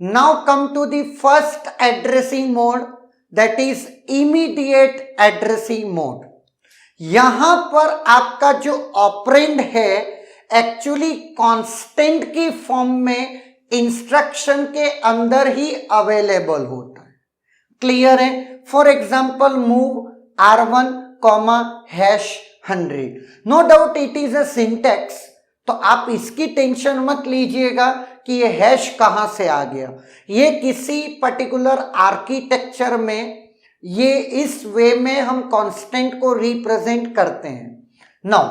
Now come to the first addressing mode, that is immediate addressing mode. यहां पर आपका जो ऑपरेंड है एक्चुअली कांस्टेंट की फॉर्म में इंस्ट्रक्शन के अंदर ही अवेलेबल होता है। क्लियर है? For example move R1 #100। No doubt it is a syntax, तो आप इसकी टेंशन मत लीजिएगा कि ये हैश कहां से आ गया। ये किसी पर्टिकुलर आर्किटेक्चर में ये इस वे में हम कांस्टेंट को रिप्रेजेंट करते हैं। नाउ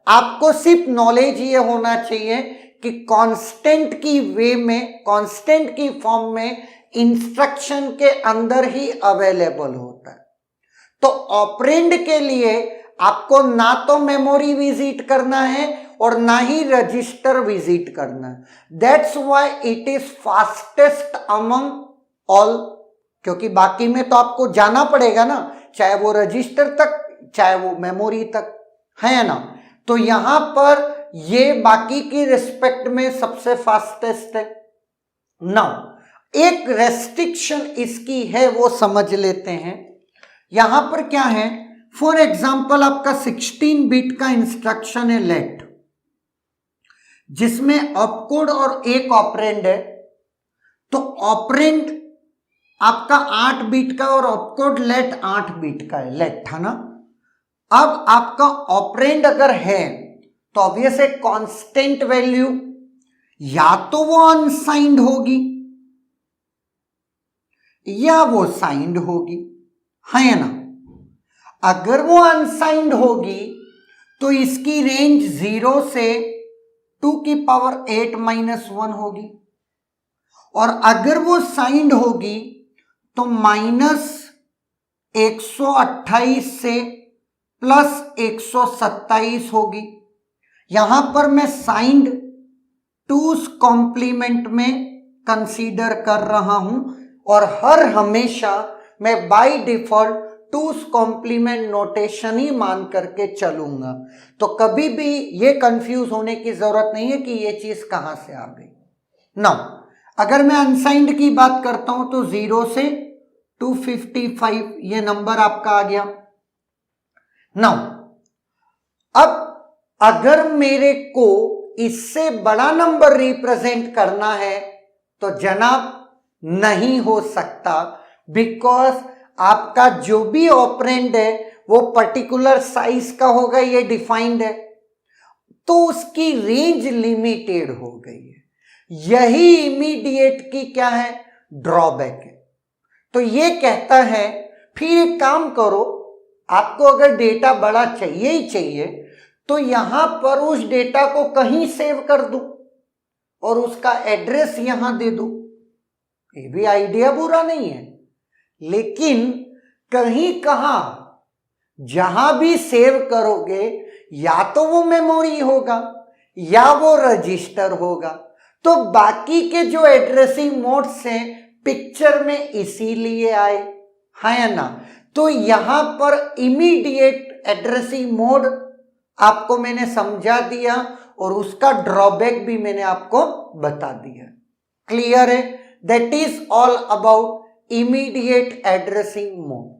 आपको सिर्फ नॉलेज ये होना चाहिए कि कांस्टेंट की वे में, कांस्टेंट की फॉर्म में इंस्ट्रक्शन के अंदर ही अवेलेबल होता है। तो ऑपरेंड के लिए आपको ना तो मेमोरी विजिट करना है और ना ही रजिस्टर विजिट करना है। That's why it is fastest among all, क्योंकि बाकी में तो आपको जाना पड़ेगा ना, चाहे वो रजिस्टर तक चाहे वो मेमोरी तक, है ना। तो यहां पर ये बाकी की रिस्पेक्ट में सबसे फास्टेस्ट है। नाउ एक रेस्ट्रिक्शन इसकी है, वो समझ लेते हैं। यहां पर क्या है, फॉर एग्जाम्पल आपका 16 बिट का इंस्ट्रक्शन है लेट, जिसमें ऑपकोड और एक ऑपरेंड है। तो ऑपरेंड आपका 8 बिट का और ऑपकोड लेट 8 बिट का है, लेट है ना। अब आपका ऑपरेंड अगर है तो ऑब्वियस है कांस्टेंट वैल्यू या तो वो अनसाइंड होगी या वो साइंड होगी, है ना। अगर वो अनसाइंड होगी तो इसकी रेंज 0 से 2 की पावर 8 - 1 होगी, और अगर वो साइंड होगी तो -128 से +127 होगी। यहां पर मैं साइंड 2's कॉम्प्लीमेंट में कंसीडर कर रहा हूं, और हर हमेशा मैं by default 2's complement notation ही मान करके चलूंगा। तो कभी भी ये कंफ्यूज होने की जरूरत नहीं है कि ये चीज कहां से आ गई। नाउ अगर मैं अनसाइंड की बात करता हूं तो 0 से 255 ये नंबर आपका आ गया। नाउ अब अगर मेरे को इससे बड़ा नंबर रिप्रेजेंट करना है तो जनाब नहीं हो सकता, बिकॉज आपका जो भी ऑपरेंड है वो पर्टिकुलर साइज का होगा, ये डिफाइंड है, तो उसकी रेंज लिमिटेड हो गई है। यही इमीडिएट की क्या है, ड्रॉबैक है। तो ये कहता है फिर एक काम करो, आपको अगर डेटा बड़ा चाहिए ही चाहिए तो यहां पर उस डेटा को कहीं सेव कर दो और उसका एड्रेस यहां दे दो। ये भी आइडिया बुरा नहीं है, लेकिन कहीं कहां जहां भी सेव करोगे या तो वो मेमोरी होगा या वो रजिस्टर होगा, तो बाकी के जो एड्रेसिंग मोड्स हैं पिक्चर में इसीलिए आए, है ना। तो यहां पर इमीडिएट एड्रेसिंग मोड आपको मैंने समझा दिया और उसका ड्रॉबैक भी मैंने आपको बता दिया। क्लियर है? That is all about immediate addressing mode.